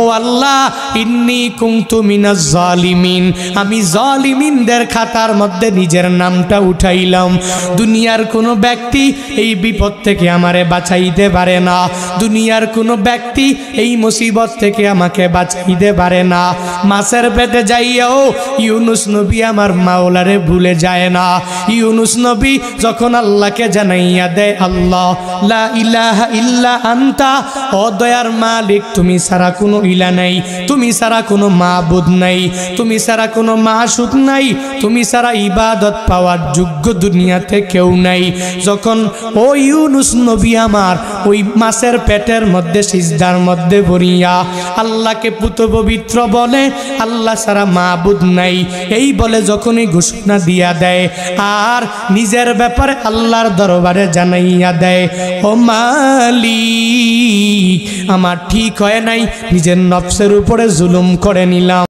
ও আল্লাহ ইন্নী কুনতু মিনাজ জালিমিন, আমি জালিমিনদের খাতার মধ্যে নিজের নামটা উঠাইলাম। দুনিয়ার কোনো ব্যক্তি এই বিপদ থেকে আমারে বাঁচাইতে পারে না, দুনিয়ার কোনো ব্যক্তি এই মুসিবত থেকে আমাকে বাঁচাইতে পারে না। মাছের পেটে যাইয়াও ইউনুস নবী আমার মাওলারে ভুলে যায় না। ইউনুস নবী যখন আল্লাহকে জানাইয়া দেয়, আল্লাহ লা ইলাহা ইল্লা আনতা, ও দয়ার মালিক তুমি ছাড়া কোনো ইলা নাই, তুমি ছাড়া কোনো মাবুদ নাই, তুমি ছাড়া কোনো মাসুক নাই, তুমি ছাড়া ইবাদত পাওয়ার যোগ্য দুনিয়াতে কেউ নাই। যখন ও ইউনুস নবী আমার ওই মাছের পেটের মধ্যে সিজদার মধ্যে পড়িয়া আল্লাহকে পুত পবিত্র বলে, আল্লাহ ছাড়া মাবুদ নাই এই বলে যখনই ঘোষণা দিয়া দেয় আর নিজের ব্যাপারে আল্লাহর দরবারে জানাইয়া দেয়, ও মালিক আমার ঠিক হয় নাই, নিজের নফসের উপরে জুলুম করে নিলাম।